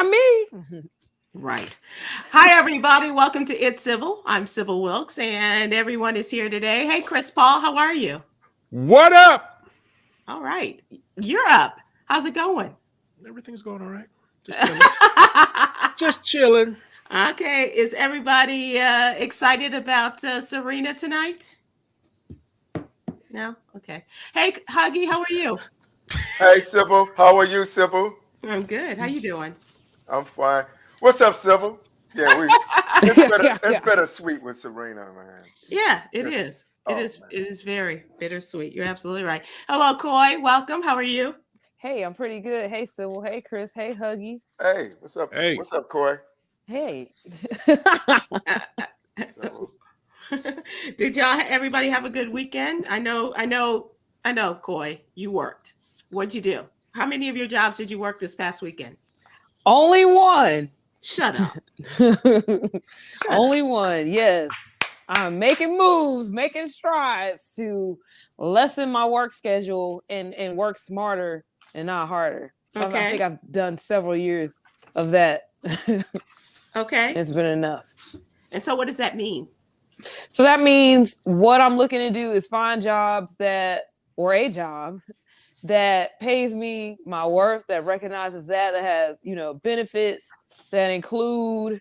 not me. Right. Hi, everybody. Welcome to It's Sybil. I'm Sybil Wilkes, and everyone is here today. Hey, Chris Paul, how are you? What up? All right. You're up. How's it going? Everything's going all right. Just chilling. Okay. Is everybody excited about Serena tonight? No? Okay. Hey, Huggy, how are you? Hey, Sybil. How are you, Sybil? I'm good. How you doing? I'm fine. What's up, Sybil? Yeah, it's bittersweet with Serena, man. Yeah, it is. It is very bittersweet. You're absolutely right. Hello, Coy. Welcome. How are you? Hey, I'm pretty good. Hey, Sybil. Hey, Chris. Hey, Huggy. Hey, what's up? Hey. What's up, Coy? Hey. Did everybody have a good weekend? I know, Coy, you worked. What'd you do? How many of your jobs did you work this past weekend? Only one. Shut up. Only one, yes. I'm making moves, making strides to lessen my work schedule and work smarter and not harder. Okay. I think I've done several years of that. Okay. It's been enough. And so what does that mean? So that means what I'm looking to do is find jobs or a job that pays me my worth, that recognizes that has, benefits that include,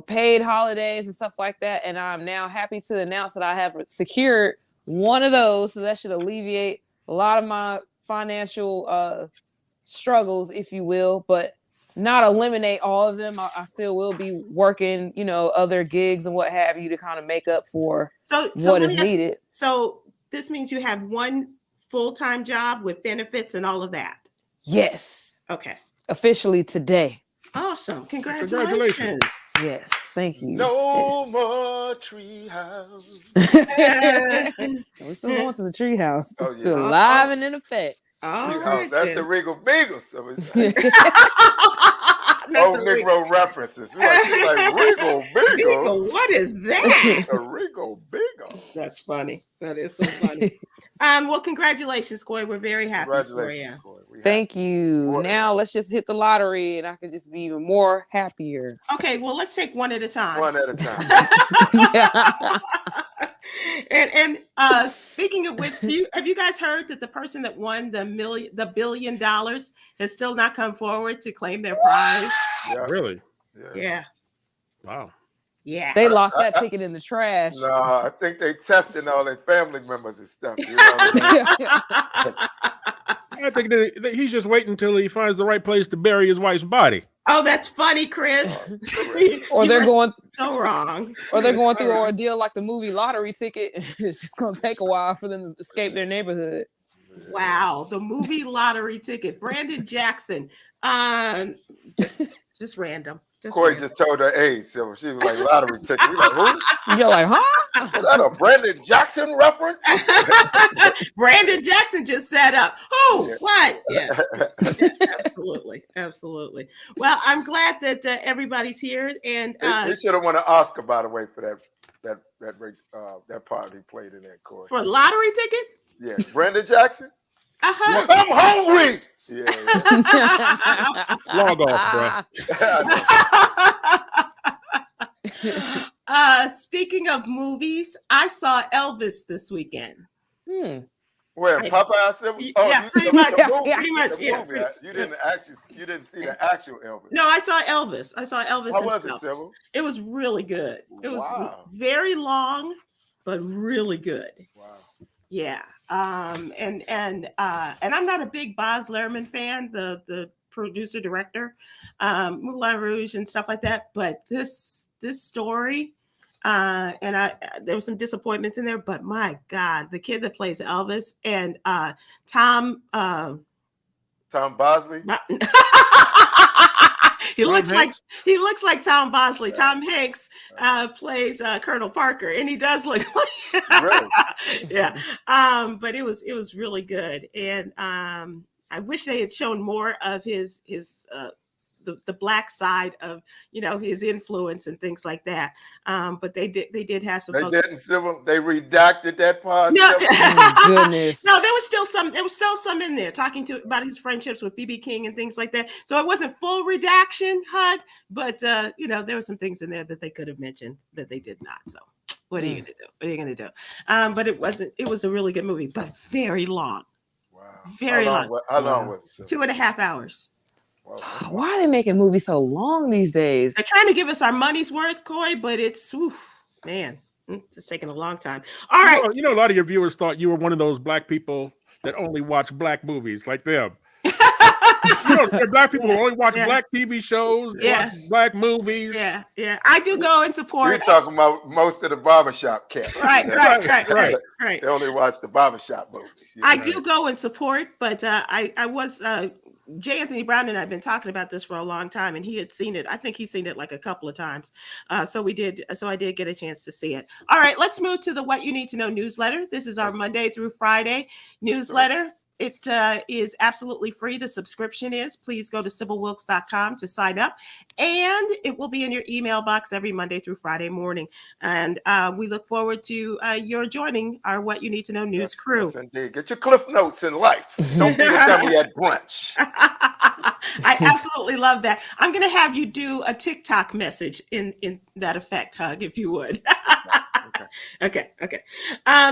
paid holidays and stuff like that. And I'm now happy to announce that I have secured one of those. So that should alleviate a lot of my financial struggles, if you will, but not eliminate all of them. I still will be working, other gigs and what have you to kind of make up for what is needed. So this means you have one full-time job with benefits and all of that? Yes. Okay. Officially today. Awesome. Congratulations. Yes. Thank you. No more treehouse. We're still going to the treehouse. Oh, yeah. Still alive and in effect. Treehouse. That's the Regal Beagles. Old Negro references. We're like Regal Beagle. What is that? A Regal Beagle. That's funny. That is so funny. Well, congratulations, Coy. We're very happy for you. Coy. Thank you. Now let's just hit the lottery and I can just be even more happier. Okay, well, let's take one at a time. One at a time. And speaking of which, have you guys heard that the person that won the $1 billion has still not come forward to claim their prize? Yes. Really? Yeah. Wow. Yeah. They lost that ticket in the trash. No, I think they testing all their family members and stuff. You know what I mean? I think that he's just waiting until he finds the right place to bury his wife's body. Oh, that's funny, Chris. Or they're going so wrong. Or they're going through an ordeal like the movie Lottery Ticket. It's just going to take a while for them to escape their neighborhood. Wow, the movie Lottery Ticket. Brandon Jackson. Just random. Coy just told her age, so she was like, lottery ticket. You're like, who? You're like, huh? Is that a Brandon Jackson reference? Brandon Jackson just set up. Who? Yeah. What? Yeah. Absolutely. Well, I'm glad that everybody's here. And he should have won an Oscar, by the way, for that part he played in that, Coy. For Lottery Ticket? Yeah, Brandon Jackson. Uh-huh. I'm hungry. Yeah. Log off, bro. Speaking of movies, I saw Elvis this weekend. Where Popeye? Yeah, pretty much. Yeah. You didn't see the actual Elvis. No, I saw Elvis. How was it, Sybil? It was really good. It was very long, but really good. Wow. Yeah. And I'm not a big Baz Luhrmann fan, the producer director, Moulin Rouge and stuff like that. But this story, and there was some disappointments in there. But my God, the kid that plays Elvis and Tom Bosley. He looks like Tom Bosley. Yeah. Tom Hanks plays Colonel Parker, and he does look like really? Yeah. But it was really good, and I wish they had shown more of his the black side of, you know, his influence and things like that. But they did have some. They didn't, Sybil. They redacted that part. No, Oh, goodness. no, there was still some in there talking about his friendships with BB King and things like that. So it wasn't full redaction, HUD, but you know, there were some things in there that they could have mentioned that they did not. So what are you gonna do? What are you gonna do? But it was a really good movie, but very long. Wow. Very long. How long was it, Sybil? 2.5 hours. Wow. Why are they making movies so long these days? They're trying to give us our money's worth, Coy, but it's man, it's taking a long time. All right. You know, a lot of your viewers thought you were one of those black people that only watch black movies, like them. You know, there are black people who only watch black TV shows, watch black movies. Yeah. I do go and support. You're talking about most of the barbershop cats. Right. They only watch the barbershop movies. I do go and support, but I was J. Anthony Brown and I have been talking about this for a long time, and he had seen it. I think he's seen it like a couple of times. So I did get a chance to see it. All right, let's move to the What You Need to Know newsletter. This is our Monday through Friday newsletter. It is absolutely free. The subscription is. Please go to SybilWilkes.com to sign up. And it will be in your email box every Monday through Friday morning. And we look forward to your joining our What You Need to Know news crew. Yes, indeed. Get your Cliff Notes in life. Don't be a dummy at brunch. I absolutely love that. I'm going to have you do a TikTok message in that effect, Hug, if you would. Okay.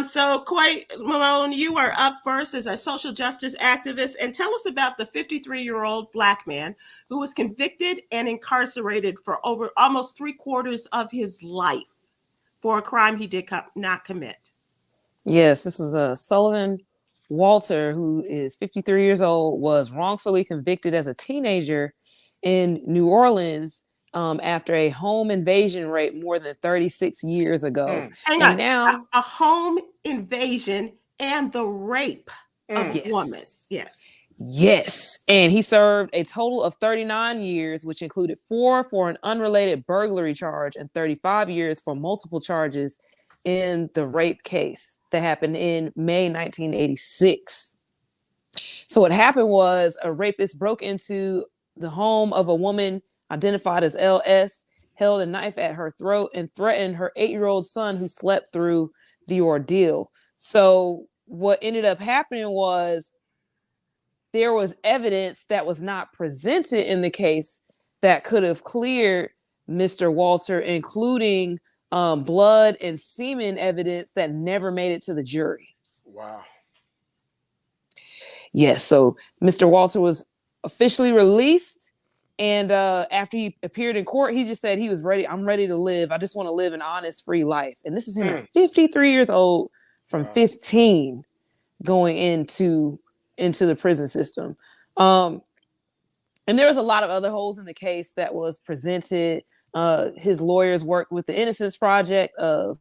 So Coy Malone, you are up first as our social justice activist, and tell us about the 53-year-old Black man who was convicted and incarcerated for over almost 3/4 of his life for a crime he did not commit. Yes, this is Sullivan Walter, who is 53 years old, was wrongfully convicted as a teenager in New Orleans after a home invasion rape more than 36 years ago. Hang on. Now a home invasion and the rape of a woman. Yes. And he served a total of 39 years, which included 4 for an unrelated burglary charge and 35 years for multiple charges in the rape case that happened in May 1986. So what happened was a rapist broke into the home of a woman identified as LS, held a knife at her throat, and threatened her 8-year-old son who slept through the ordeal. So what ended up happening was there was evidence that was not presented in the case that could have cleared Mr. Walter, including blood and semen evidence that never made it to the jury. Wow. Yes, so Mr. Walter was officially released. And after he appeared in court, he just said he was ready. I'm ready to live. I just want to live an honest, free life. And this is him at 53 years old from 15 going into the prison system. And there was a lot of other holes in the case that was presented. His lawyers worked with the Innocence Project of.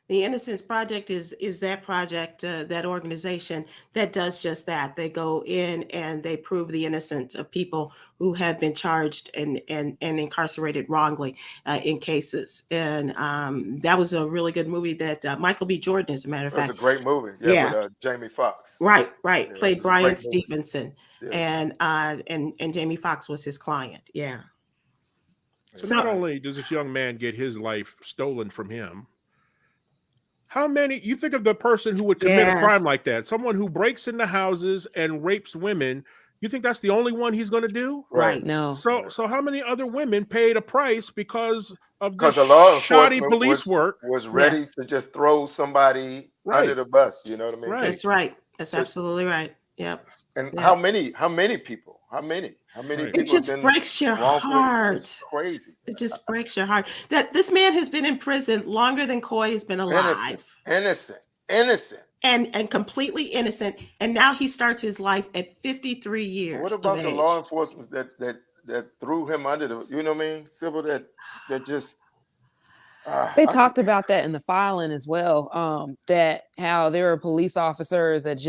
The Innocence Project is that project, that organization that does just that. They go in and they prove the innocence of people who have been charged and incarcerated wrongly in cases. And that was a really good movie that Michael B. Jordan, as a matter of fact. It was a great movie. With Jamie Foxx. Right. Played Brian Stevenson. And Jamie Foxx was his client. Yeah. So not only does this young man get his life stolen from him, how many, you think of the person who would commit a crime like that, someone who breaks into houses and rapes women, you think that's the only one he's going to do? Right. No. So how many other women paid a price because of the law shoddy police work? Was ready to just throw somebody under the bus. You know what I mean? Right. That's right. That's absolutely right. Yep. And how many people? How many people? It just breaks your heart. It's crazy. It just breaks your heart that this man has been in prison longer than Coy has been alive. Innocent. And completely innocent. And now he starts his life at 53 years. What about the law enforcement that threw him under the, you know what I mean? Sybil, that just. They talked about that in the filing as well. That how there were police officers that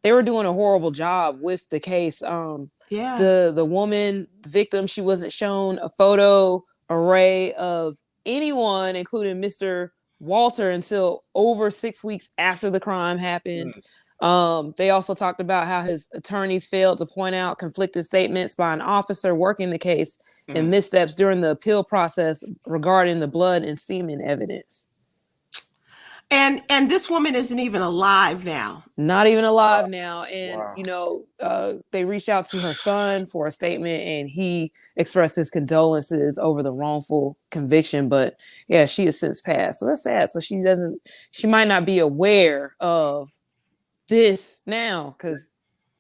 they were doing a horrible job with the case. The woman, the victim, she wasn't shown a photo array of anyone, including Mr. Walter, until over 6 weeks after the crime happened. They also talked about how his attorneys failed to point out conflicting statements by an officer working the case and missteps during the appeal process regarding the blood and semen evidence. And this woman isn't even alive now. Not even alive now. And, they reached out to her son for a statement, and he expressed his condolences over the wrongful conviction. But yeah, she has since passed. So that's sad. So she might not be aware of this now because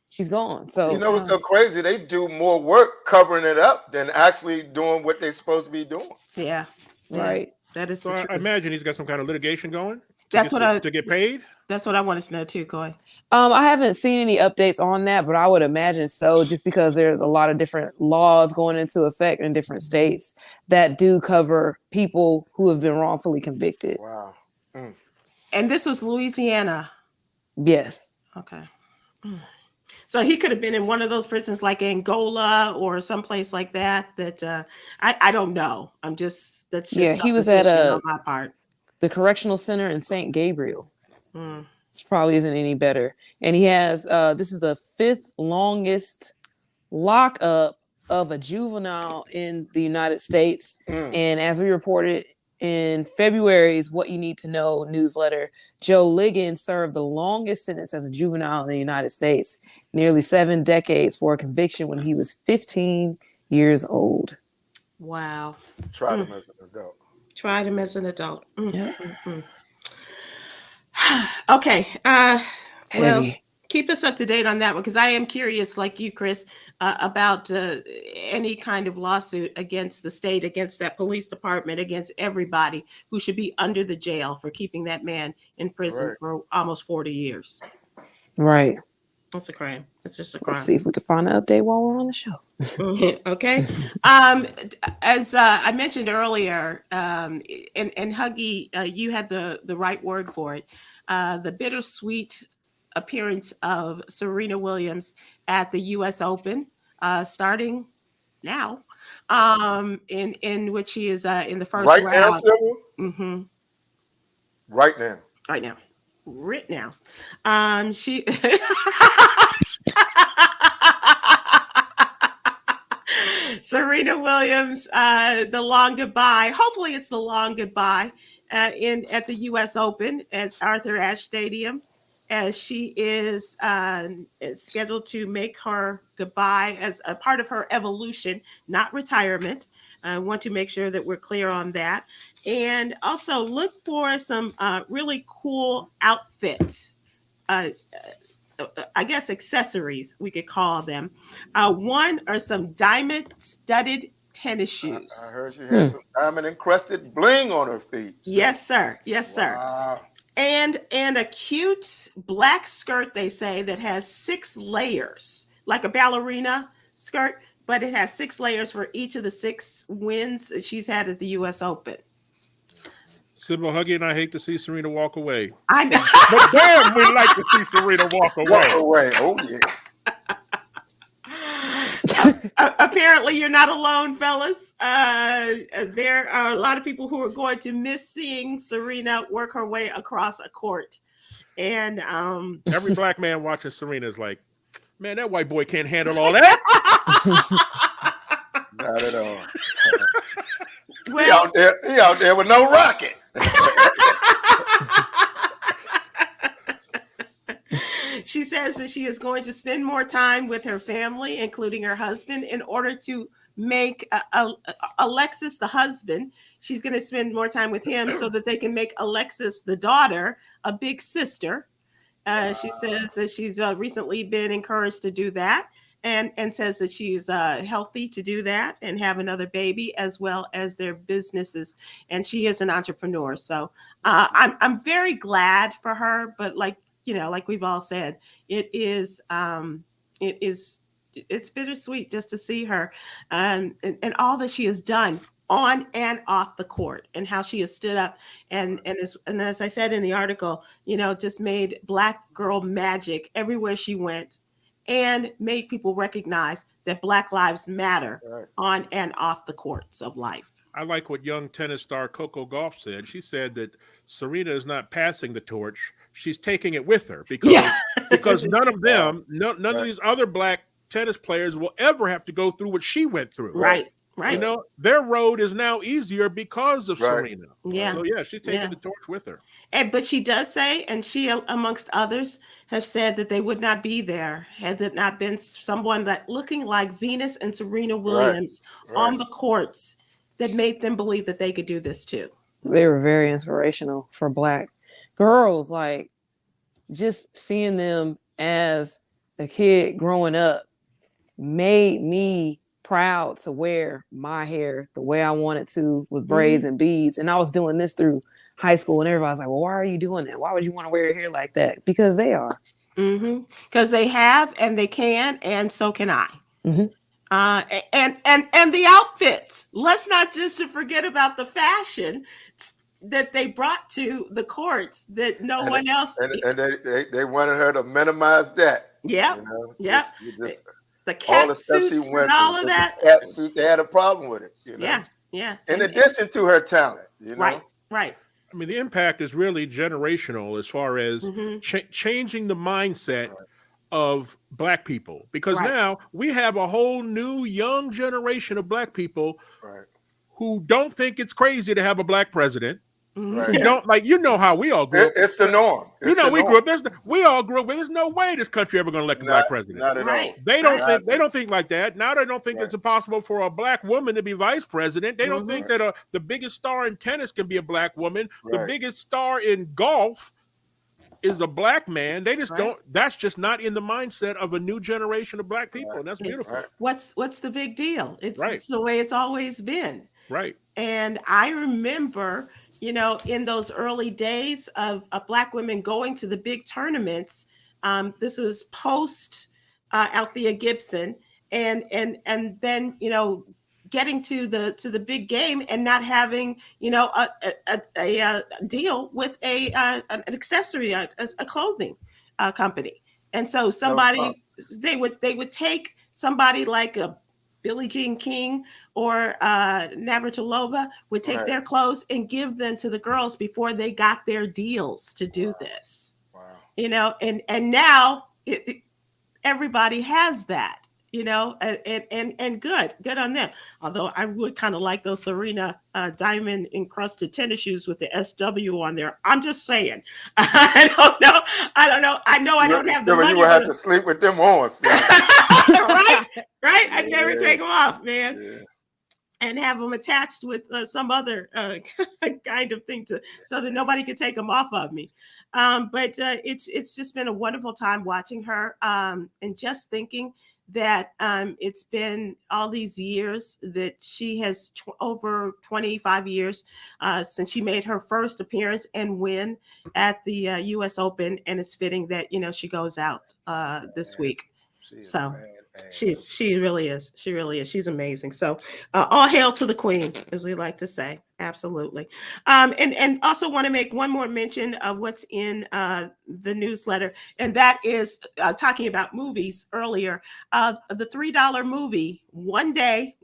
she's gone. So you know what's so crazy? They do more work covering it up than actually doing what they're supposed to be doing. Yeah. Right. That is so I imagine he's got some kind of litigation going. To get paid. That's what I wanted to know too, Coy. I haven't seen any updates on that, but I would imagine so, just because there's a lot of different laws going into effect in different states that do cover people who have been wrongfully convicted. Wow. And this was Louisiana. Yes. Okay. So he could have been in one of those prisons like Angola or someplace like that. I don't know. That's just he was at on my part. The correctional center in St. Gabriel, which probably isn't any better. And he has, this is the 5th longest lockup of a juvenile in the United States. And as we reported in February's What You Need to Know newsletter, Joe Liggins served the longest sentence as a juvenile in the United States, nearly 7 decades for a conviction when he was 15 years old. Wow. Tried him as an adult. Tried him as an adult. Yeah. Okay. Well, Heavy. Keep us up to date on that one, because I am curious, like you, Chris, about any kind of lawsuit against the state, against that police department, against everybody who should be under the jail for keeping that man in prison for almost 40 years. Right. That's a crime. It's just a crime. Let's see if we can find an update while we're on the show. Okay. As I mentioned earlier, and Huggy, you had the right word for it. The bittersweet appearance of Serena Williams at the U.S. Open, starting now, in which she is in the first round. Right now, Sybil? Right now. Right now. Right now. She Serena Williams, the long goodbye. Hopefully it's the long goodbye at the U.S. Open at Arthur Ashe Stadium, as she is scheduled to make her goodbye as a part of her evolution, not retirement. I want to make sure that we're clear on that. And also look for some really cool outfits. I guess accessories, we could call them. One are some diamond studded tennis shoes. I heard she had some diamond encrusted bling on her feet. So. Yes, sir. Yes, sir. Wow. And a cute black skirt, they say, that has 6 layers, like a ballerina skirt, but it has 6 layers for each of the 6 wins that she's had at the U.S. Open. Sybil, Huggy, and I hate to see Serena walk away. I know. But damn, we like to see Serena walk away. Walk away. Oh, yeah. Apparently, you're not alone, fellas. There are a lot of people who are going to miss seeing Serena work her way across a court. And every black man watching Serena is like, man, that white boy can't handle all that. Not at all. Well, he out there with no rocket. She says that she is going to spend more time with her family, including her husband, in order to make Alexis, the husband, she's going to spend more time with him so that they can make Alexis, the daughter, a big sister. She says that she's recently been encouraged to do that, and says that she's healthy to do that and have another baby, as well as their businesses. And she is an entrepreneur. So I'm very glad for her. But like we've all said, it's bittersweet just to see her and all that she has done on and off the court, and how she has stood up and as I said in the article, just made Black girl magic everywhere she went, and made people recognize that Black lives matter on and off the courts of life. I like what young tennis star Coco Gauff said. She said that Serena is not passing the torch. she's taking it with her because none of them, none of these other black tennis players will ever have to go through what she went through. Right. You know, their road is now easier because of Serena. Yeah. So she's taking the torch with her. But she does say, and she, amongst others, have said that they would not be there had it not been someone that looking like Venus and Serena Williams on the courts that made them believe that they could do this too. They were very inspirational for Black girls. Like, just seeing them as a kid growing up made me proud to wear my hair the way I wanted to, with braids and beads. And I was doing this through high school, and everybody was like, well, why are you doing that? Why would you want to wear your hair like that? Because they are. Because they have, and they can, and so can I. And the outfits. Let's not just forget about the fashion that they brought to the courts that no one else. And they wanted her to minimize that. Yeah. The cat all the stuff suits she went and all through, of that. Cat suits, they had a problem with it. You know? Yeah. In addition to her talent, you know. Right. I mean, the impact is really generational as far as changing the mindset of Black people, because now we have a whole new young generation of Black people who don't think it's crazy to have a Black president. Who don't, like, you know how we all grew up. It's the norm. We grew up. We all grew up with. There's no way this country ever going to elect a Black president. Not at all. They don't think. They don't think like that. Now they don't think it's impossible for a Black woman to be vice president. They don't think that the biggest star in tennis can be a Black woman. The biggest star in golf is a Black man. They just don't. That's just not in the mindset of a new generation of Black people, and that's beautiful. What's the big deal? It's the way it's always been. Right. And I remember, you know, in those early days of Black women going to the big tournaments, this was post Althea Gibson, and then, you know, getting to the big game and not having, you know, a deal with an accessory, a clothing company. And so they would take somebody like a Billie Jean King or Navratilova would take their clothes and give them to the girls before they got their deals to do this. Wow. You know, and now everybody has that, you know, and good on them. Although I would kind of like those Serena diamond encrusted tennis shoes with the SW on there. I'm just saying. I don't know. I know I don't have the money. You will have to sleep with them on. Right. I'd never take them off, man. Yeah. And have them attached with some other kind of thing so that nobody could take them off of me. But it's just been a wonderful time watching her and just thinking that it's been all these years that she has over 25 years since she made her first appearance and win at the US Open. And it's fitting that, you know, she goes out this week. She really is. She really is. She's amazing. So all hail to the queen, as we like to say. Absolutely. And also want to make one more mention of what's in the newsletter. And that is talking about movies earlier. The $3 movie, one day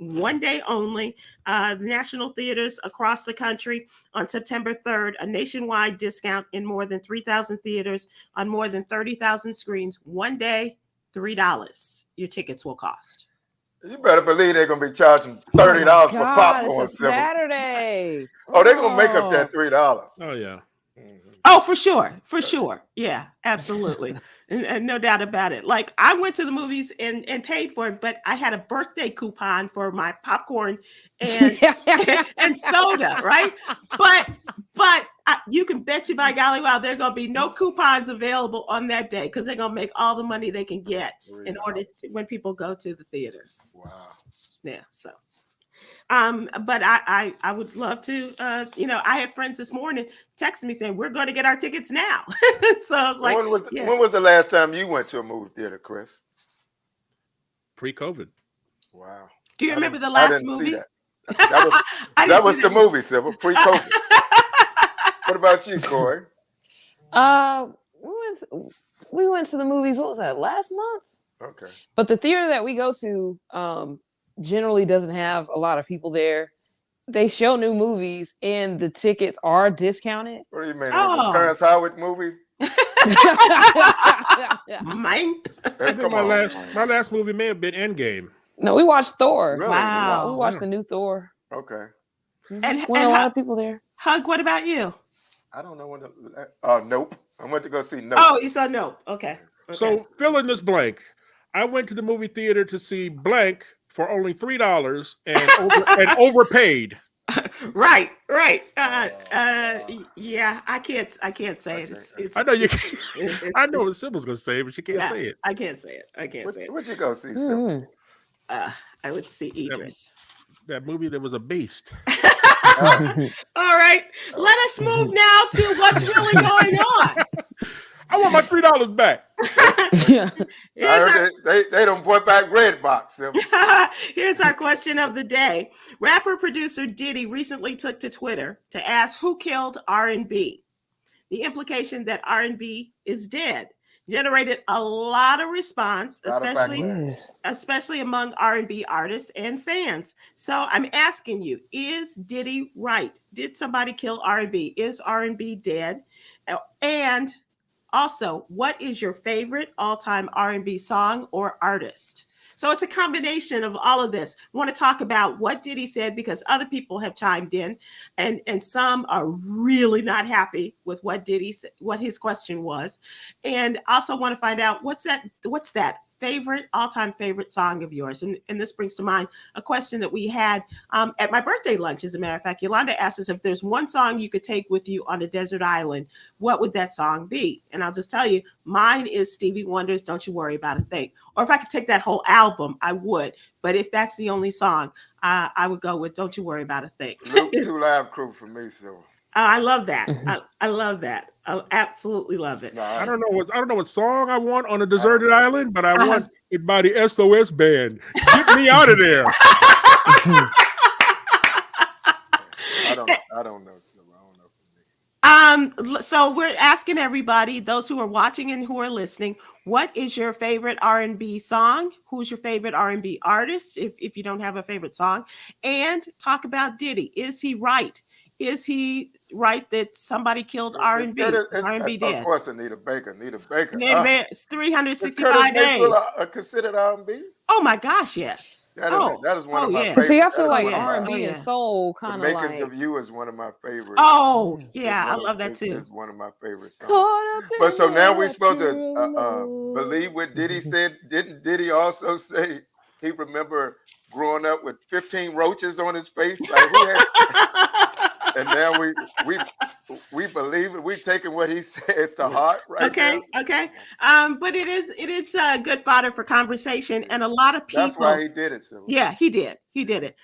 only, national theaters across the country on September 3rd, a nationwide discount in more than 3,000 theaters on more than 30,000 screens. One day, $3 your tickets will cost. You better believe they're gonna be charging $30 for popcorn. It's a Saturday. They're gonna make up that $3. Oh yeah. Oh, for sure. Yeah, absolutely. and no doubt about it. Like, I went to the movies and paid for it, but I had a birthday coupon for my popcorn and and soda, right? But you can bet you by golly, wow, there are going to be no coupons available on that day because they're going to make all the money they can get in order to, when people go to the theaters. Wow. Yeah. So, but I would love to, you know, I had friends this morning texting me saying, we're going to get our tickets now. So I was like, when was the last time you went to a movie theater, Chris? Pre-COVID. Wow. Do you remember the last movie? That was the movie, Sybil, pre-COVID. What about you, Coy? We went to the movies. What was that? Last month. Okay. But the theater that we go to generally doesn't have a lot of people there. They show new movies and the tickets are discounted. What do you mean? Oh. Terrence Howard movie? Mine. I think my last movie may have been Endgame. No, we watched Thor. Really? Wow. We watched the new Thor. Okay. And a lot of people there. Hug, what about you? I don't know when to. Nope. I went to go see Nope. Oh, you saw Nope. Okay. So fill in this blank. I went to the movie theater to see blank for only $3 and overpaid. Right. Yeah, I can't say it. It's I know you can't. I know what Sybil's gonna say, but she can't say it. I can't say it. What'd you go see, Sybil? I would see Idris. That movie that was a beast. All right, let us move now to what's really going on. I want my $3 back. Yeah. I heard they don't put back Redbox. Sybil. Here's our question of the day. Rapper producer Diddy recently took to Twitter to ask who killed R&B. The implication that R&B is dead generated a lot of response, especially among R&B artists and fans. So I'm asking you, is Diddy right? Did somebody kill R&B? Is R&B dead? And also, what is your favorite all-time R&B song or artist? So it's a combination of all of this. We want to talk about what Diddy said because other people have chimed in, and some are really not happy with what Diddy said, what his question was, and also want to find out what's that favorite all-time favorite song of yours. And this brings to mind a question that we had at my birthday lunch. As a matter of fact, Yolanda asked us if there's one song you could take with you on a desert island, what would that song be? And I'll just tell you, mine is Stevie Wonder's Don't You Worry About a Thing. Or if I could take that whole album, I would. But if that's the only song, I would go with Don't You Worry About a Thing. Luke 2 Live Crew for me, so. I love that. I love that. I absolutely love it. No, I don't know what song I want on a deserted island, but I want it by the SOS band. Get me out of there. I don't know. So we're asking everybody, those who are watching and who are listening, what is your favorite R&B song? Who's your favorite R&B artist? If you don't have a favorite song, and talk about Diddy. Is he right? Is he right that somebody killed R&B? R&B dead. Of course, Anita Baker. It's 365 days. Considered R&B? Oh my gosh, yes. That is one of my favorites. See, I feel like R&B and soul kind of like. The Makings of You is one of my favorites. Oh, yeah, I love that too. It's one of my favorite songs. But so now we're supposed to believe what Diddy said. Didn't Diddy also say he remember growing up with 15 roaches on his face? Like, and now we believe it. We taking what he says to heart, right? Okay. But it is good fodder for conversation, and a lot of people. That's why he did it. Sybil. Yeah, he did it.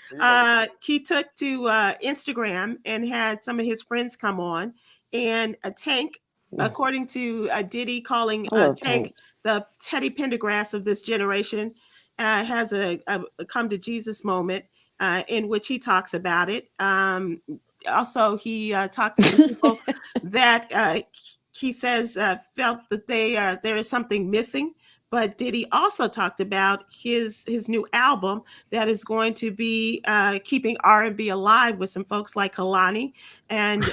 He took to Instagram and had some of his friends come on, and a Tank, according to Diddy, calling Tank the Teddy Pendergrass of this generation, has a come to Jesus moment in which he talks about it. Also, he talked to some people that he says felt that there is something missing. But Diddy also talked about his new album that is going to be keeping R&B alive with some folks like Kalani and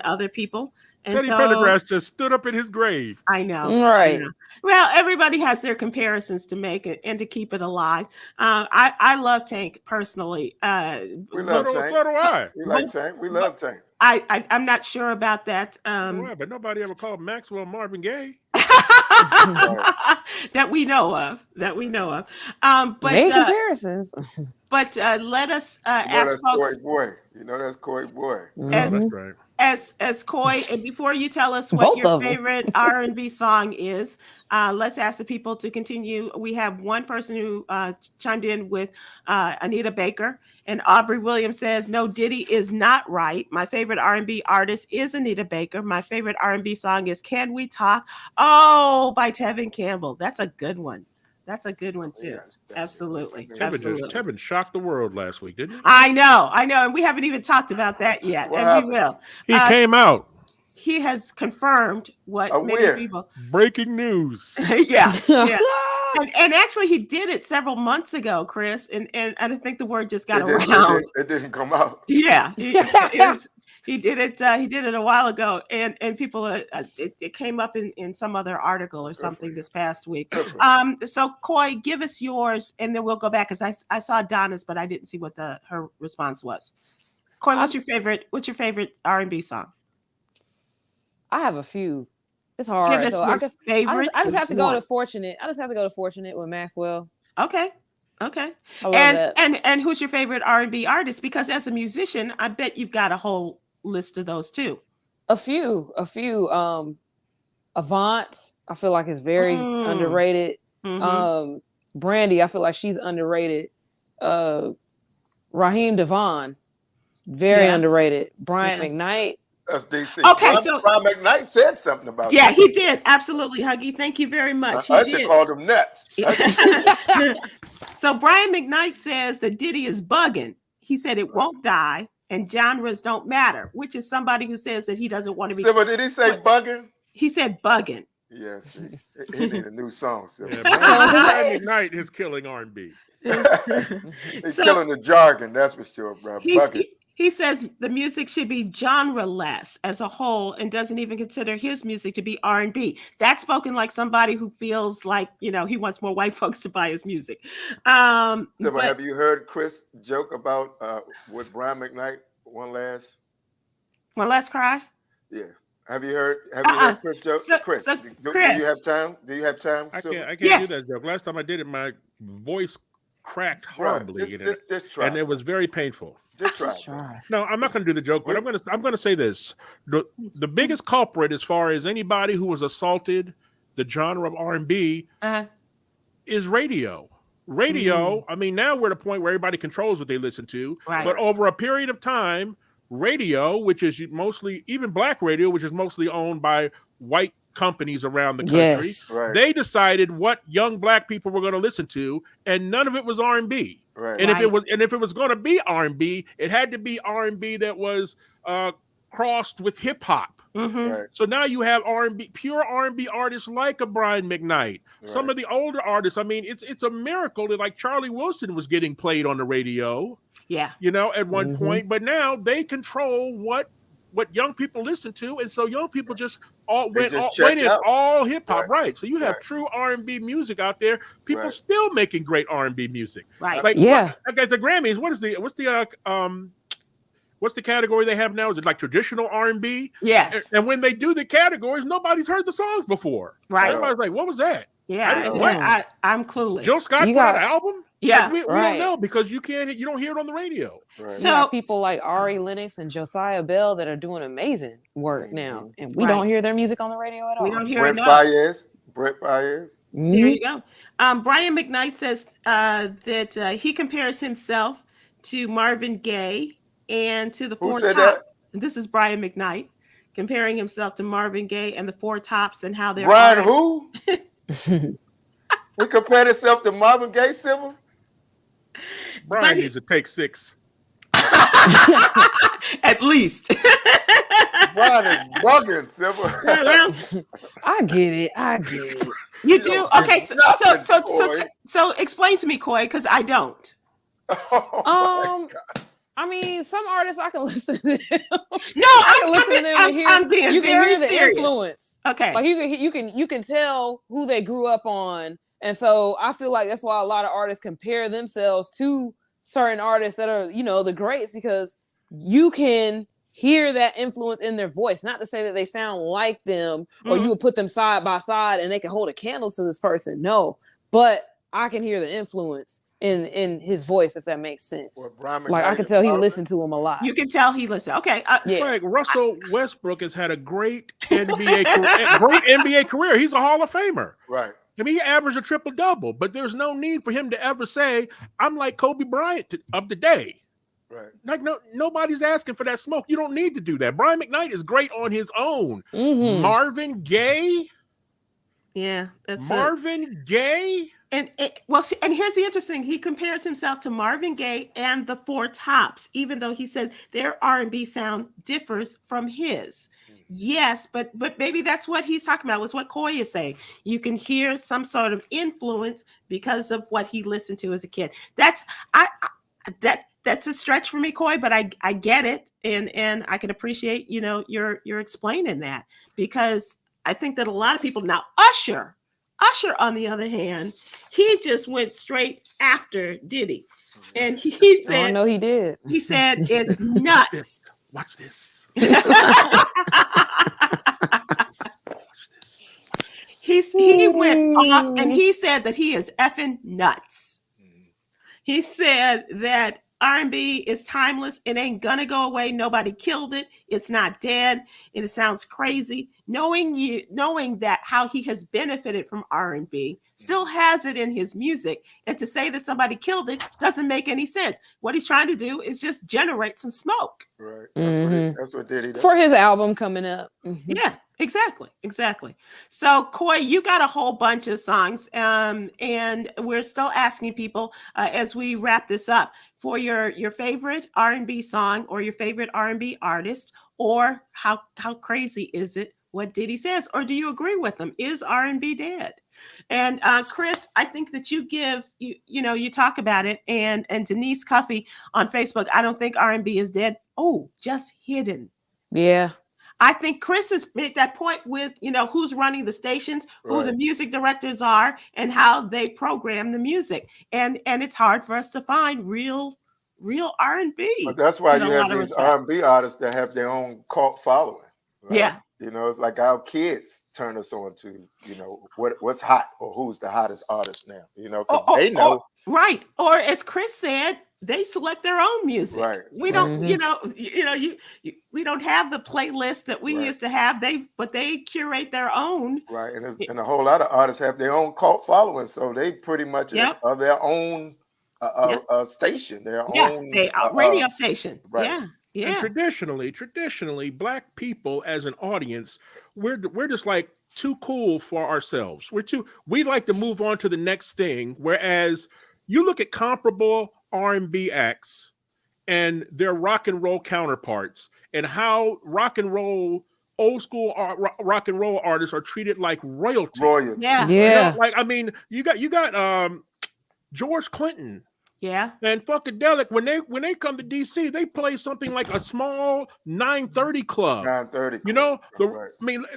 other people. And Teddy Pendergrass just stood up in his grave. I know. Right. I know. Well, everybody has their comparisons to make it and to keep it alive. I love Tank personally. We love Tank. So do I. We like Tank. We love Tank. I'm not sure about that. But nobody ever called Maxwell Marvin Gaye. That we know of. But make comparisons. But let us ask folks. Coy Boy. You know that's Coy Boy. That's right. As Coy, and before you tell us what your favorite R&B song is, let's ask the people to continue. We have one person who chimed in with Anita Baker, and Aubrey Williams says, no, Diddy is not right. My favorite R&B artist is Anita Baker. My favorite R&B song is Can We Talk? Oh, by Tevin Campbell. That's a good one. That's a good one too. Yes, absolutely. Tevin shocked the world last week, didn't he? I know, and we haven't even talked about that yet, and we will. He came out. He has confirmed what many people. Breaking news. yeah. And actually, he did it several months ago, Chris, and I think the word just got around. It didn't come out. Yeah, He did it. He did it a while ago, and people. It came up in some other article or something this past week. So Coy, give us yours, and then we'll go back because I saw Donna's, but I didn't see what her response was. Coy, what's your favorite R&B song? I have a few. It's hard. Give us so your favorite. I just have to go to Fortunate. I just have to go to Fortunate with Maxwell. Okay. I love that. And who's your favorite R&B artist? Because as a musician, I bet you've got a whole list of those too. A few. Avant, I feel like is very underrated. Mm-hmm. Brandy, I feel like she's underrated. Raheem Devon, very underrated. Brian McKnight. That's DC. Okay, so Brian McKnight said something about that. that. He did. Absolutely, Huggy. Thank you very much. Usher called him nuts. So Brian McKnight says that Diddy is bugging. He said it won't die and genres don't matter, which is somebody who says that he doesn't want to be. So, but did he say bugging? He said bugging. Yes, he need a new song. Yeah, Brian McKnight is killing R&B. He's killing the jargon, that's for sure, bro. He says the music should be genre-less as a whole and doesn't even consider his music to be R&B. That's spoken like somebody who feels like, he wants more white folks to buy his music. So have you heard Chris joke about with Brian McKnight? One last cry? Yeah. Have you heard Chris joke? Chris, do you have time? Do you have time? I can't do that joke. Last time I did it, my voice cracked horribly. Just try. And it was very painful. Just try. No, I'm not going to do the joke, but I'm going to say this: the biggest culprit, as far as anybody who was assaulted, the genre of R&B, is radio. Radio. I mean, now we're at a point where everybody controls what they listen to. Right. But over a period of time, radio, which is mostly even black radio, which is mostly owned by white companies around the country, they decided what young black people were going to listen to, and none of it was R&B. Right. And if it was going to be R&B, it had to be R&B that was crossed with hip hop. Mm-hmm. Right. So now you have R&B, pure R&B artists like a Brian McKnight. Right. Some of the older artists. I mean, it's a miracle that like Charlie Wilson was getting played on the radio. Yeah. At one point, but now they control what young people listen to, and so young people just went in all hip hop, right? So you have true R&B music out there. People still making great R&B music, right? Like at the Grammys, what's the category they have now? Is it like traditional R&B? Yes. And when they do the categories, nobody's heard the songs before. Right. Everybody's like, "What was that?" Yeah, I'm clueless. Jill Scott put out an album. Yeah, we don't know because you don't hear it on the radio. Right. So people like Ari Lennox and Josiah Bell that are doing amazing work now, and we don't hear their music on the radio at all. We don't hear Brett Fayez. There you go. Brian McKnight says that he compares himself to Marvin Gaye and to the Four Tops. This is Brian McKnight comparing himself to Marvin Gaye and the Four Tops and how they're Brian who? He compared himself to Marvin Gaye, Sybil? Brian needs to take 6. At least. Brian is bugging, Sybil. I get it. You do? Okay, so explain to me, Coy, because I don't. I mean, some artists I can listen to them. No, I'm being you can very hear the serious. influence. Okay. Like you can tell who they grew up on. And so I feel like that's why a lot of artists compare themselves to certain artists that are, the greats, because you can hear that influence in their voice. Not to say that they sound like them or you would put them side by side and they can hold a candle to this person. No, but I can hear the influence in his voice, if that makes sense. Like I can tell he listened to him a lot. You can tell he listened. Okay. Like Russell Westbrook has had a great NBA career. He's a Hall of Famer. Right. I mean, he averaged a triple-double, but there's no need for him to ever say, I'm like Kobe Bryant of the day. Right. Like nobody's asking for that smoke. You don't need to do that. Brian McKnight is great on his own. Mm-hmm. Marvin Gaye? Yeah, that's Marvin Gaye? And here's the interesting. He compares himself to Marvin Gaye and the Four Tops, even though he said their R&B sound differs from his. Yes, but maybe that's what he's talking about. Was what Coy is saying. You can hear some sort of influence because of what he listened to as a kid. That's a stretch for me, Coy, but I get it, and I can appreciate, you know, you're explaining that, because I think that a lot of people now, Usher on the other hand, he just went straight after Diddy, and he said, no, he did. He said it's nuts. Watch this. He went off and he said that he is effing nuts. He said that R&B is timeless. It ain't gonna go away. Nobody killed it. It's not dead. And it sounds crazy. Knowing that how he has benefited from R&B, still has it in his music. And to say that somebody killed it doesn't make any sense. What he's trying to do is just generate some smoke. Right. That's what Diddy does. For his album coming up. Yeah, exactly. So Coy, you got a whole bunch of songs, and we're still asking people as we wrap this up for your favorite R&B song or your favorite R&B artist, or how crazy is it what Diddy says, or do you agree with him? Is R&B dead? And Chris, I think that you talk about it, and Denise Cuffey on Facebook, I don't think R&B is dead. Oh, just hidden. Yeah. I think Chris has made that point with, who's running the stations, who the music directors are, and how they program the music. And it's hard for us to find real R&B. But that's why you have these R&B artists that have their own cult following. Right? Yeah. It's like our kids turn us on to, what's hot, or who's the hottest artist now, because they know. Right. Or as Chris said, they select their own music. Right. We don't, we don't have the playlist that we used to have. But they curate their own. Right. And a whole lot of artists have their own cult following. So they pretty much are their own station, their own radio station. Right. Yeah. Yeah. And traditionally, Black people as an audience, we're just like too cool for ourselves. We like to move on to the next thing. Whereas you look at comparable R&B acts and their rock and roll counterparts, and how old school rock and roll artists are treated like royalty. Yeah. You got George Clinton. Yeah. And Funkadelic, when they come to DC, they play something like a small 930 club. 930.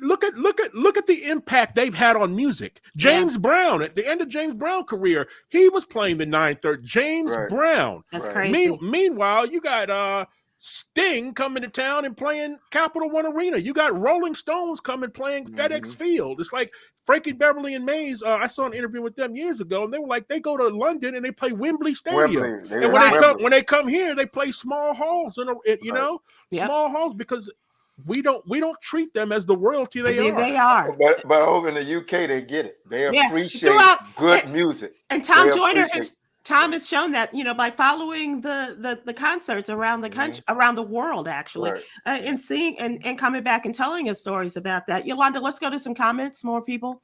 Look at the impact they've had on music. James Brown, at the end of James Brown's career, he was playing the 930. James Brown. That's crazy. Meanwhile, you got Sting coming to town and playing Capital One Arena. You got Rolling Stones coming playing FedEx Field. It's like Frankie Beverly and Mays. I saw an interview with them years ago, and they were like, they go to London and they play Wembley Stadium. And when they come here, they play small halls, small halls, because we don't treat them as the royalty they are. They are. But over in the UK, they get it. They appreciate good music. And Tom Joyner Tom has shown that, by following the concerts around the country, around the world, actually, and seeing and coming back and telling us stories about that. Yolanda, let's go to some comments. More people.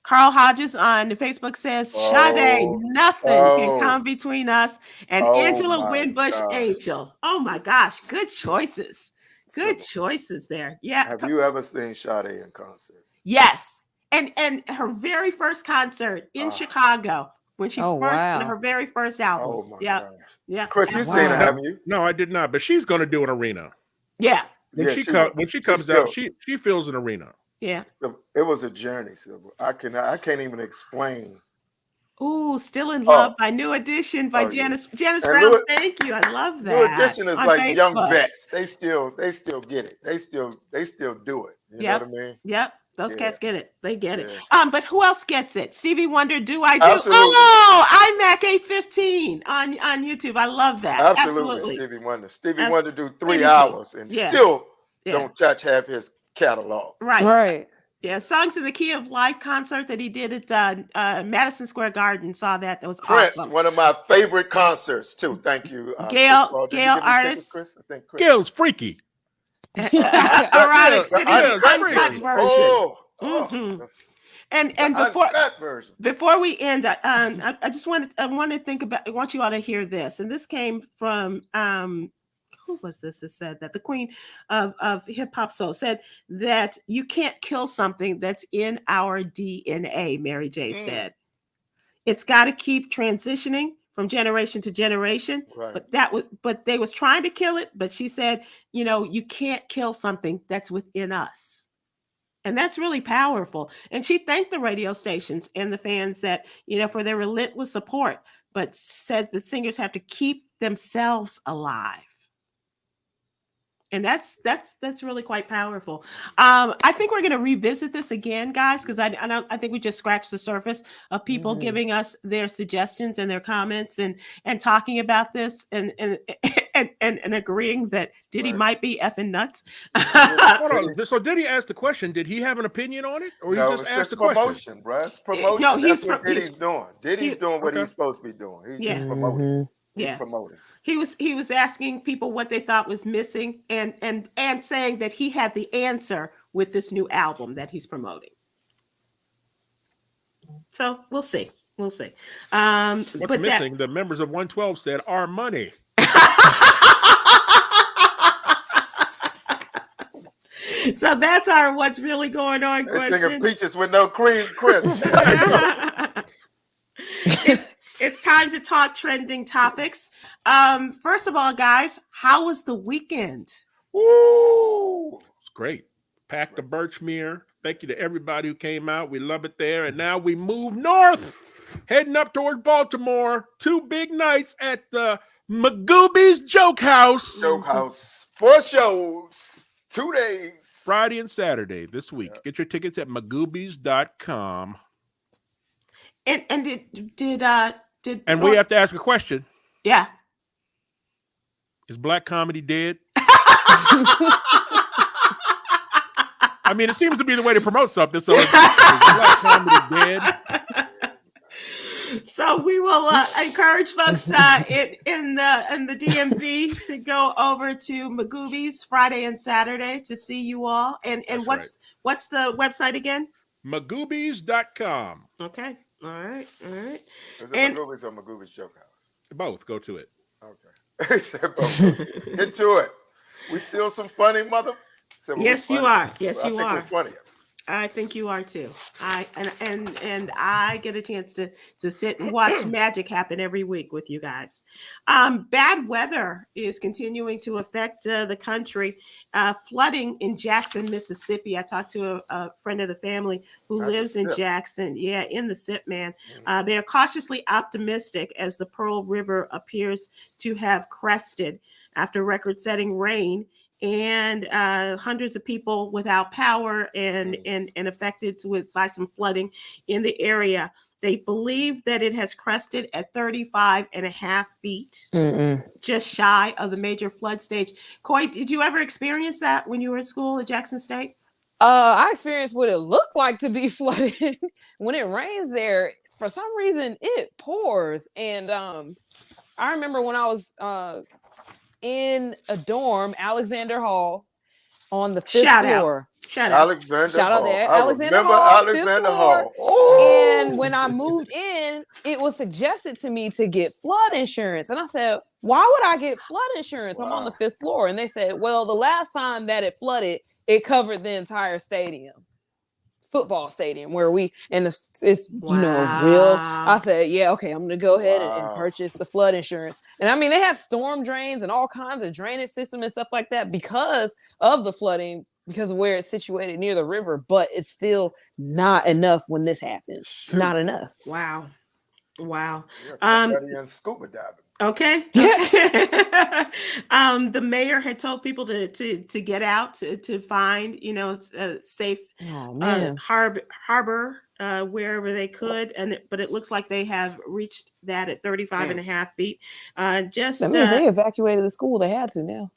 Carl Hodges on Facebook says, Sade, nothing can come between us. And Angela Winbush Angel. Oh my gosh, good choices. Good choices there. Yeah. Have you ever seen Sade in concert? Yes. And her very first concert in Chicago, when she her very first album. Oh my gosh. Yeah. Chris, you've seen it, haven't you? No, I did not. But she's going to do an arena. Yeah. When she comes out, she fills an arena. Yeah. It was a journey, Sybil. I can't even explain. Ooh, Still in Love by New Edition by Janice Brown. Thank you. I love that. New Edition is like Facebook. Young vets. They still get it. They still do it. You know what I mean? Yep. Those cats get it. They get it. But who else gets it? Stevie Wonder, Do I Do? Absolutely. Oh, iMac 815 on YouTube. I love that. Absolutely. Stevie Wonder. Stevie Wonder do 3 hours and still don't touch half his catalog. Right. Yeah, Songs in the Key of Life concert that he did at Madison Square Garden. Saw that. That was Prince, awesome. One of my favorite concerts too. Thank you, Gail artist. Chris? I think Chris. Gail's freaky. Erotic City uncut version. Mm-hmm. And before we end, I want you all to hear this. And this came from who was this? It said that the queen of hip hop soul said that you can't kill something that's in our DNA. Mary J said it's got to keep transitioning from generation to generation. Right. But they was trying to kill it. But she said, you can't kill something that's within us. And that's really powerful. And she thanked the radio stations and the fans that, for their relentless support, but said the singers have to keep themselves alive. And that's really quite powerful. I think we're going to revisit this again, guys, because I think we just scratched the surface of people giving us their suggestions and their comments and talking about this and agreeing that Diddy might be effing nuts. Hold on. So Diddy asked the question. Did he have an opinion on it, or he just asked the question? Bro. It's promotion. No, that's what Diddy's doing. Diddy's doing what he's supposed to be doing. He's just promoting. He's promoting. He was asking people what they thought was missing and saying that he had the answer with this new album that he's promoting. So we'll see. What's missing? The members of 112 said our money. So that's our what's really going on question. They're singing peaches with no cream, Chris. It's time to talk trending topics. First of all, guys, how was the weekend? Ooh, it's great. Packed the Birchmere. Thank you to everybody who came out. We love it there. And now we move north, heading up towards Baltimore. 2 big nights at the Magooby's Joke House. Joke House. 4 shows, 2 days. Friday and Saturday this week. Get your tickets at magoobies.com. And did and we have to ask a question. Yeah. Is black comedy dead? I mean, it seems to be the way to promote something. So is black comedy dead? So we will encourage folks in the DMV to go over to Magooby's Friday and Saturday to see you all. And what's the website again? Magoobies.com. Okay. All right. Is it Magooby's or Magooby's Joke House? Both. Go to it. Okay. Get to it. We still some funny mother. Yes, you are. Yes, you are. We're funnier. I think you are too. I get a chance to sit and watch magic happen every week with you guys. Bad weather is continuing to affect the country. Flooding in Jackson, Mississippi. I talked to a friend of the family who lives in Jackson. Yeah, in the SIP, man. They are cautiously optimistic as the Pearl River appears to have crested after record-setting rain. And hundreds of people without power and affected by some flooding in the area. They believe that it has crested at 35.5 feet, just shy of the major flood stage. Coy, did you ever experience that when you were in school at Jackson State? I experienced what it looked like to be flooded. When it rains there, for some reason, it pours. And I remember when I was in a dorm, Alexander Hall, on the 5th floor. Shout out. Alexander Hall. Oh. And when I moved in, it was suggested to me to get flood insurance. And I said, why would I get flood insurance? Wow. I'm on the 5th floor. And they said, well, the last time that it flooded, it covered the entire football stadium where it's real. I said, yeah, okay, I'm gonna go ahead and purchase the flood insurance. And I mean, they have storm drains and all kinds of drainage system and stuff like that because of the flooding, because of where it's situated near the river, but it's still not enough when this happens. It's not enough. Wow. And scuba diving. Okay. The mayor had told people to get out to find, a safe harbor wherever they could. But it looks like they have reached that at 35.5 feet. That means they evacuated the school. They had to now.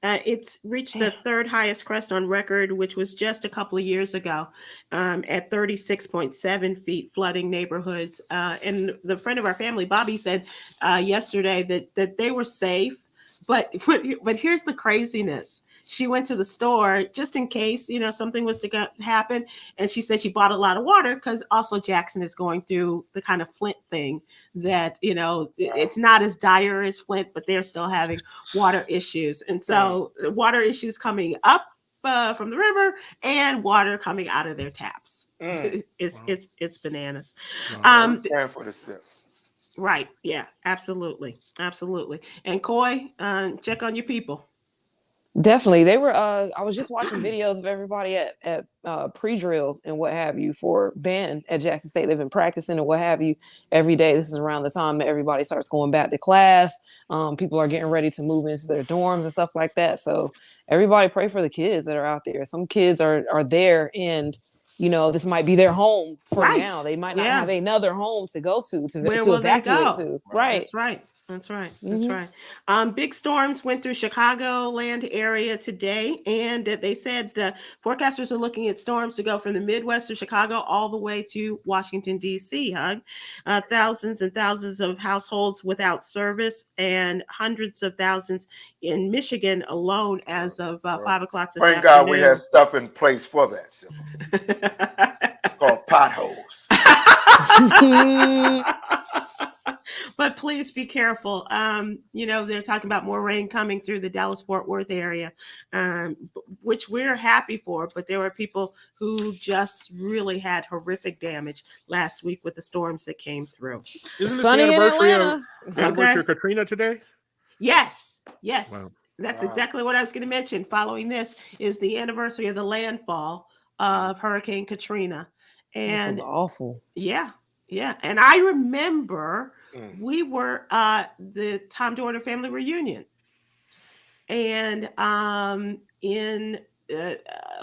It's reached the 3rd highest crest on record, which was just a couple of years ago, at 36.7 feet, flooding neighborhoods. And the friend of our family, Bobby, said yesterday that they were safe. But here's the craziness. She went to the store just in case, something was to happen. And she said she bought a lot of water because also Jackson is going through the kind of Flint thing that, it's not as dire as Flint, but they're still having water issues. And so water issues coming up from the river and water coming out of their taps. It's bananas. For the SIP. Right. Yeah, absolutely. Absolutely. And Coy, check on your people. Definitely. They were I was just watching videos of everybody at pre-drill and what have you for band at Jackson State. They've been practicing and what have you every day. This is around the time that everybody starts going back to class. People are getting ready to move into their dorms and stuff like that. So everybody pray for the kids that are out there. Some kids are there and this might be their home for now. They might not have another home to go to evacuate to. Right. That's right. That's right. That's right. Big storms went through Chicagoland area today, and they said the forecasters are looking at storms to go from the Midwest to Chicago all the way to Washington, D.C. Thousands and thousands of households without service and hundreds of thousands in Michigan alone as of 5 o'clock this afternoon. Thank God we had stuff in place for that, Sybil. It's called potholes. But please be careful. They're talking about more rain coming through the Dallas-Fort Worth area, which we're happy for. But there were people who just really had horrific damage last week with the storms that came through. Isn't this the anniversary of Katrina today? Yes. Wow. That's exactly what I was going to mention. Following this is the anniversary of the landfall of Hurricane Katrina. And this was awful. Yeah. And I remember we were the Tom Dorner family reunion. And in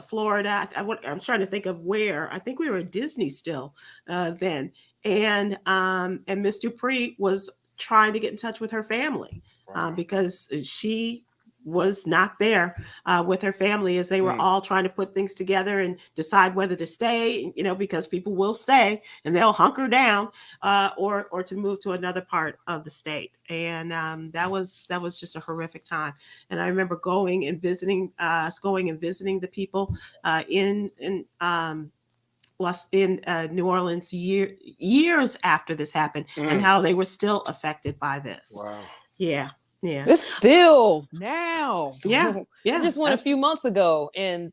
Florida, I'm trying to think of where. I think we were at Disney still then. And Miss Dupree was trying to get in touch with her family because she was not there with her family as they were all trying to put things together and decide whether to stay, because people will stay and they'll hunker down or to move to another part of the state. And that was just a horrific time. And I remember going and visiting the people in New Orleans years after this happened and how they were still affected by this. Wow. Yeah. It's still now. Yeah. I just went a few months ago and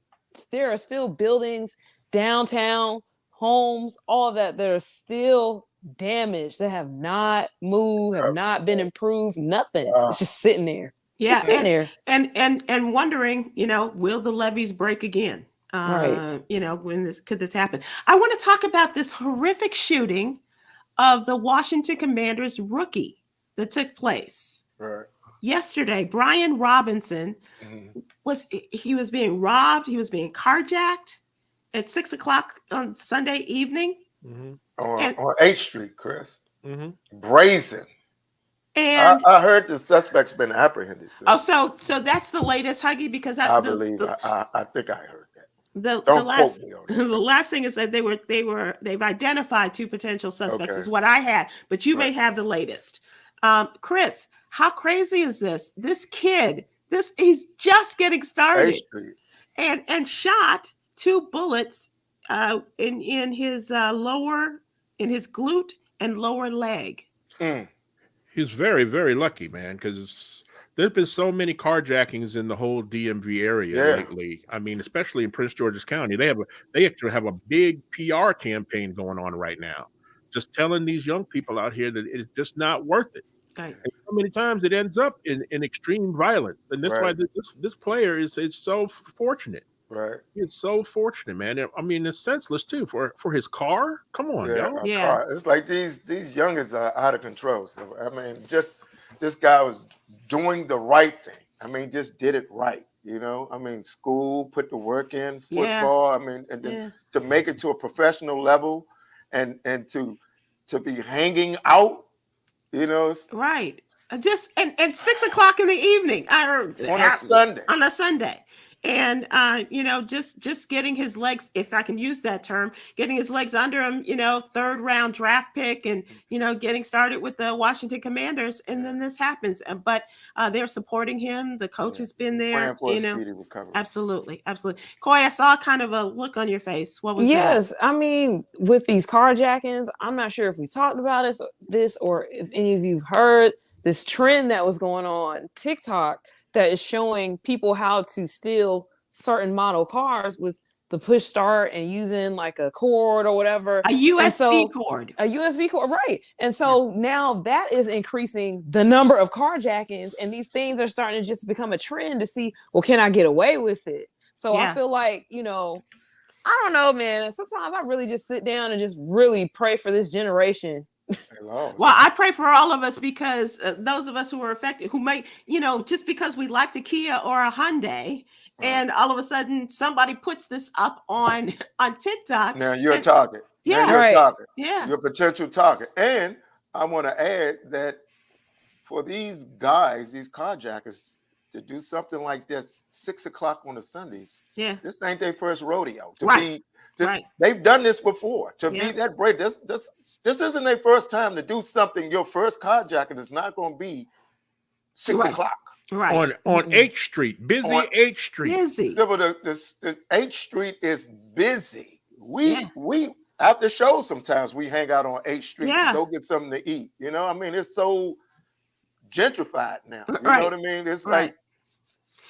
there are still buildings downtown, homes, all of that are still damaged, that have not moved, have not been improved, nothing. It's just sitting there. Yeah. Just sitting there. And wondering, will the levees break again? Right. When could this happen? I want to talk about this horrific shooting of the Washington Commanders rookie that took place. Right. Yesterday, Brian Robinson was being robbed. He was being carjacked at 6 o'clock on Sunday evening. On 8th Street, Chris. Brazen. And I heard the suspect's been apprehended. So that's the latest, Huggy, because I think I heard that. The last thing is that they've identified 2 potential suspects is what I had, but you may have the latest. Chris, how crazy is this? This kid, he's just getting started and shot 2 bullets in his glute and lower leg. He's very, very lucky, man, because there's been so many carjackings in the whole DMV area lately. I mean, especially in Prince George's County. They actually have a big PR campaign going on right now, just telling these young people out here that it's just not worth it. Right. And so many times it ends up in extreme violence, and that's why this player is so fortunate. Right, it's so fortunate, man. I mean, it's senseless too for his car. Come on, y'all. Yeah, it's like these youngins are out of control. So I mean, just this guy was doing the right thing. I mean, just did it right. I mean, school, put the work in, football. I mean, and then to make it to a professional level, and to be hanging out. Right. Just and 6 o'clock in the evening. I heard on a Sunday. And just getting his legs, if I can use that term, getting his legs under him, 3rd round draft pick, and getting started with the Washington Commanders, and then this happens. But they're supporting him. The coach has been there. For a speedy recovery. Absolutely. Coy, I saw kind of a look on your face. What was that? Yes, I mean, with these carjackings, I'm not sure if we talked about this or if any of you heard this trend that was going on TikTok that is showing people how to steal certain model cars with the push start and using like a cord or whatever. A USB cord. A USB cord, right. And so now that is increasing the number of carjackings, and these things are starting to just become a trend to see, well, can I get away with it? So I feel like, you know, I don't know, man. Sometimes I really just sit down and just really pray for this generation. Well, I pray for all of us, because those of us who are affected, who may, you know, just because we like the Kia or a Hyundai, and all of a sudden somebody puts this up on TikTok. Now you're a target. Yeah, now you're a target. Yeah, you're a potential target. And I want to add that for these guys, these carjackers, to do something like this 6 o'clock on a Sunday, this ain't their first rodeo. They've done this before. To be that brave, this isn't their first time to do something. Your first carjacking is not going to be 6 o'clock. Right. On H Street, busy H Street. Busy. The H Street is busy. We after shows sometimes we hang out on H Street to go get something to eat. You know, I mean, it's so gentrified now. You know what I mean? It's like,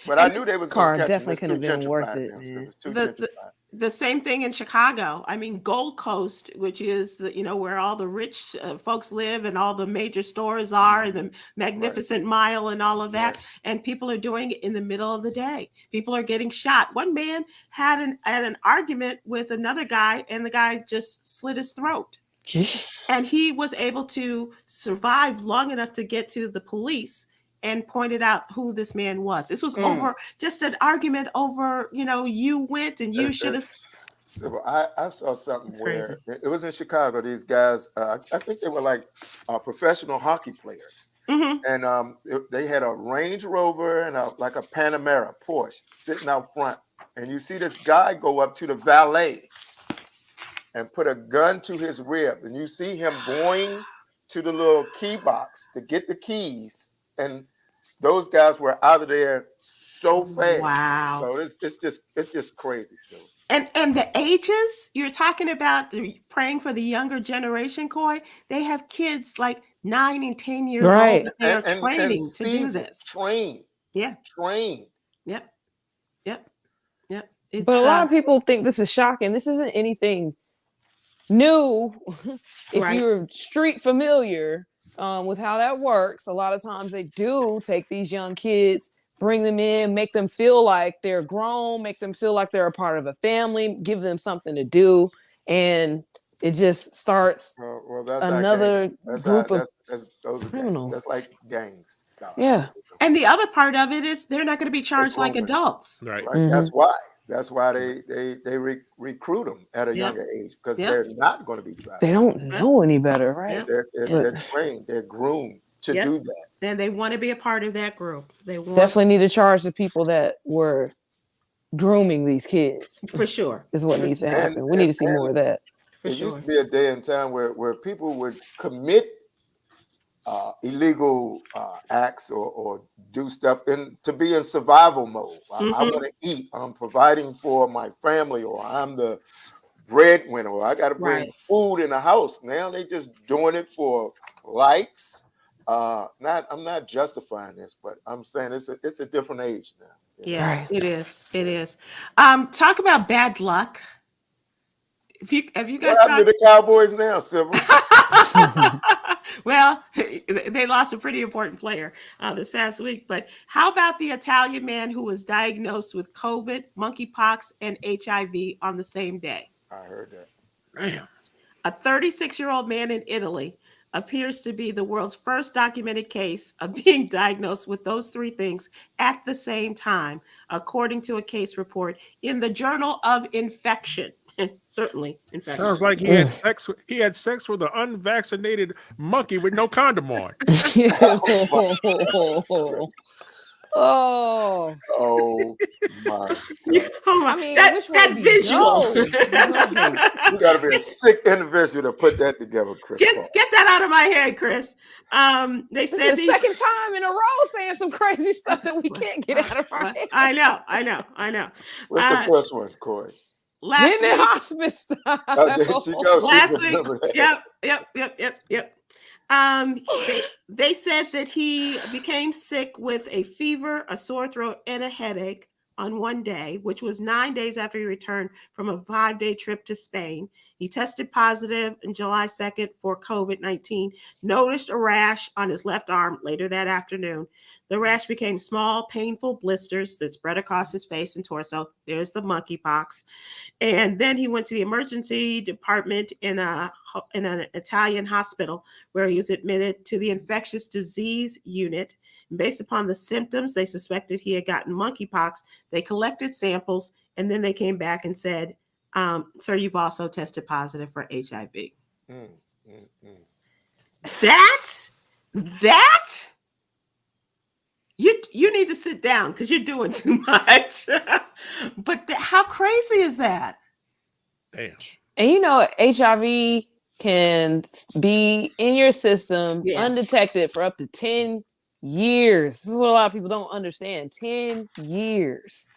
but I knew they was car definitely couldn't have been worth it. The same thing in Chicago. I mean, Gold Coast, which is the, you know, where all the rich folks live and all the major stores are, and the Magnificent Mile and all of that. And people are doing it in the middle of the day. People are getting shot. One man had an argument with another guy, and the guy just slit his throat. And he was able to survive long enough to get to the police and pointed out who this man was. This was over just an argument over, you know, you went and you should have. So I saw something where it was in Chicago. These guys, I think they were like professional hockey players. And they had a Range Rover and like a Panamera Porsche sitting out front. And you see this guy go up to the valet and put a gun to his rib. And you see him going to the little key box to get the keys. And those guys were out of there so fast. Wow! So it's just crazy. So and the ages you're talking about, praying for the younger generation, Coy. They have kids like 9 and 10 years old. That they are training to do this. Train. Yep. But a lot of people think this is shocking. This isn't anything new. If you're street familiar with how that works, a lot of times they do take these young kids, bring them in, make them feel like they're grown, make them feel like they're a part of a family, give them something to do, and it just starts another group of criminals. That's like gangs stuff. Yeah. And the other part of it is they're not going to be charged like adults. Right. That's why they recruit them at a younger age, because they're not going to be tried. They don't know any better, right? They're trained, they're groomed to do that. And they want to be a part of that group. They definitely need to charge the people that were grooming these kids. For sure. Is what needs to happen. We need to see more of that. There used to be a day and time where people would commit illegal acts or do stuff to be in survival mode. I want to eat. I'm providing for my family, or I'm the breadwinner, or I got to bring food in the house. Now they just doing it for likes. I'm not justifying this, but I'm saying it's a different age now. Yeah, it is. It is. Talk about bad luck. Have you guys what happened to the Cowboys now, Sybil? Well, they lost a pretty important player this past week. But how about the Italian man who was diagnosed with COVID, monkeypox, and HIV on the same day? I heard that. Damn. A 36-year-old man in Italy appears to be the world's first documented case of being diagnosed with those three things at the same time, according to a case report in the Journal of Infection. Certainly, in fact, sounds like he had sex with an unvaccinated monkey with no condom on. Oh my God. I mean, that visual. You got to be a sick individual to put that together, Chris. Get that out of my head, Chris. They said the second time in a row saying some crazy stuff that we can't get out of our head. I know. What's the first one, Coy? Last week, hospice style. Oh, there she goes. Last week. Yep. They said that he became sick with a fever, a sore throat, and a headache on one day, which was 9 days after he returned from a 5-day trip to Spain. He tested positive on July 2nd for COVID-19, noticed a rash on his left arm later that afternoon. The rash became small, painful blisters that spread across his face and torso. There's the monkeypox. And then he went to the emergency department in an Italian hospital where he was admitted to the infectious disease unit. Based upon the symptoms, they suspected he had gotten monkeypox. They collected samples, and then they came back and said, sir, you've also tested positive for HIV. That you need to sit down because you're doing too much. But how crazy is that? Damn. And HIV can be in your system undetected for up to 10 years. This is what a lot of people don't understand. 10 years.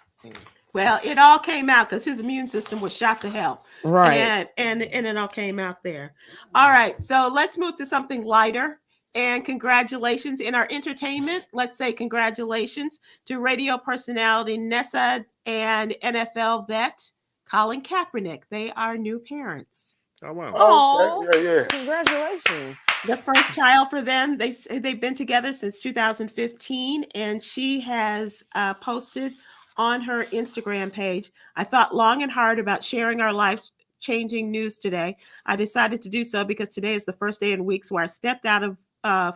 Well, it all came out because his immune system was shot to hell. Right. And it all came out there. All right. So let's move to something lighter. And congratulations in our entertainment. Let's say congratulations to radio personality Nessa and NFL vet Colin Kaepernick. They are new parents. Oh, wow. Oh, yeah. Congratulations. The first child for them. They've been together since 2015, and she has posted on her Instagram page, I thought long and hard about sharing our life-changing news today. I decided to do so because today is the first day in weeks where I stepped out of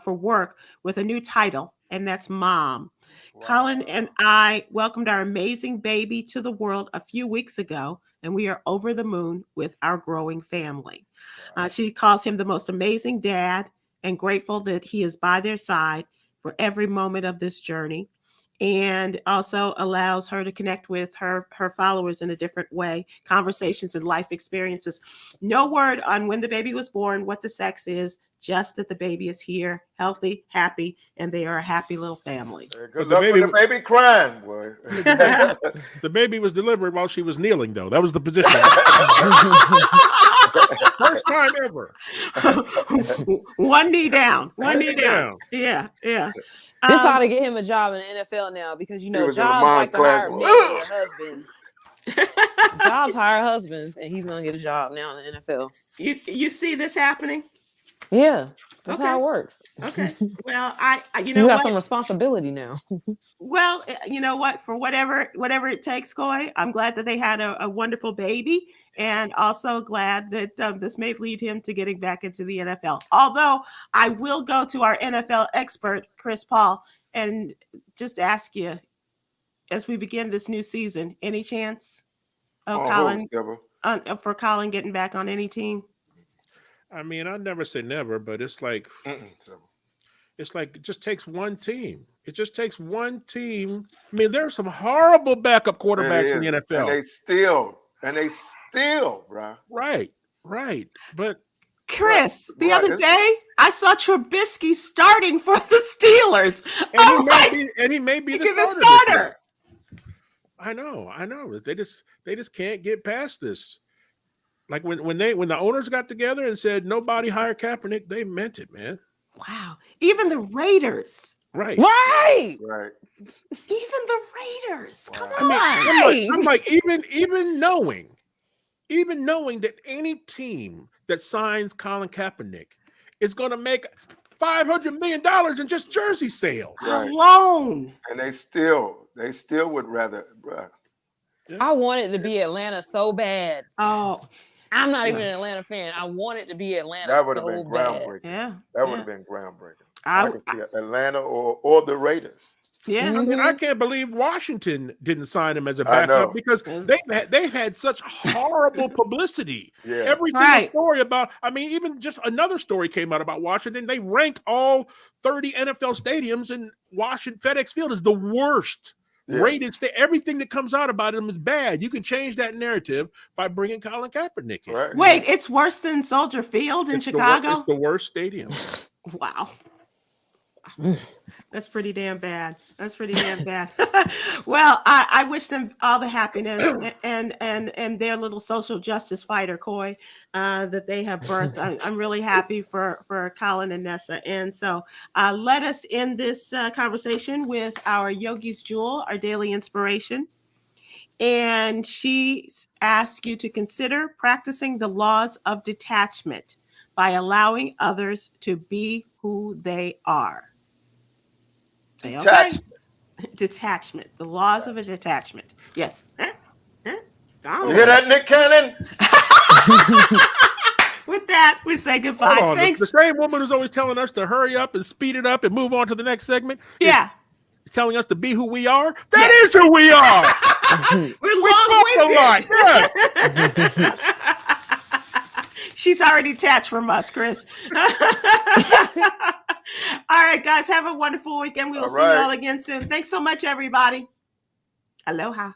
for work with a new title, and that's mom. Wow. Colin and I welcomed our amazing baby to the world a few weeks ago, and we are over the moon with our growing family. Wow. She calls him the most amazing dad and grateful that he is by their side for every moment of this journey, and also allows her to connect with her followers in a different way, conversations and life experiences. No word on when the baby was born, what the sex is, just that the baby is here, healthy, happy, and they are a happy little famy. Good luck with the baby crying, boy. The baby was delivered while she was kneeling, though. That was the position. First time ever. One knee down. One knee down. Yeah. This ought to get him a job in the NFL now because jobs like to hire men and husbands. Jobs hire husbands, and he's gonna get a job now in the NFL. You see this happening? Yeah, that's how it works. Okay. Well, you got some responsibility now. Well, you know what? For whatever it takes, Coy, I'm glad that they had a wonderful baby, and also glad that this may lead him to getting back into the NFL. Although I will go to our NFL expert, Chris Paul, and just ask you, as we begin this new season, any chance of for Colin getting back on any team? I mean, I never say never, but it's like it just takes one team. It just takes one team. I mean, there's some horrible backup quarterbacks in the NFL. And they still, bro. Right. But Chris, the other day I saw Trubisky starting for the Steelers. And he may be the starter. I know. They just can't get past this. Like when the owners got together and said nobody hire Kaepernick, they meant it, man. Wow. Even the Raiders. Right. Even the Raiders. Wow. Come on. I'm like even knowing that any team that signs Colin Kaepernick is going to make $500 million in just jersey sales alone. And they still would rather. Bruh. I want it to be Atlanta so bad. Oh. I'm not even an Atlanta fan. I want it to be Atlanta. That would have been groundbreaking. Yeah. That would have been groundbreaking. I could see Atlanta or the Raiders. Yeah. I mean, I can't believe Washington didn't sign him as a backup because they've had such horrible publicity. Yeah. Every single story about, I mean, even just another story came out about Washington. They ranked all 30 NFL stadiums, and Washington FedEx Field is the worst. Rated everything that comes out about him is bad. You can change that narrative by bringing Colin Kaepernick in. Right. Wait, it's worse than Soldier Field in Chicago? It's the worst stadium. Wow. That's pretty damn bad. Well, I wish them all the happiness and their little social justice fighter, Coy, that they have birthed. I'm really happy for Colin and Nessa. And so let us end this conversation with our Yogi's Jewel, our daily inspiration. And she asks you to consider practicing the laws of detachment by allowing others to be who they are. Say, Detachment. okay. Detachment. The laws of a detachment. Yes. You hear that, Nick Cannon? With that, we say goodbye. Hold on. Thanks. The same woman who's always telling us to hurry up and speed it up and move on to the next segment. Yeah. Telling us to be who we are. That is who we are. We're long-winded. Yeah. She's already detached from us, Chris. All right, guys, have a wonderful weekend. We will see you all again soon. Thanks so much, everybody. Aloha.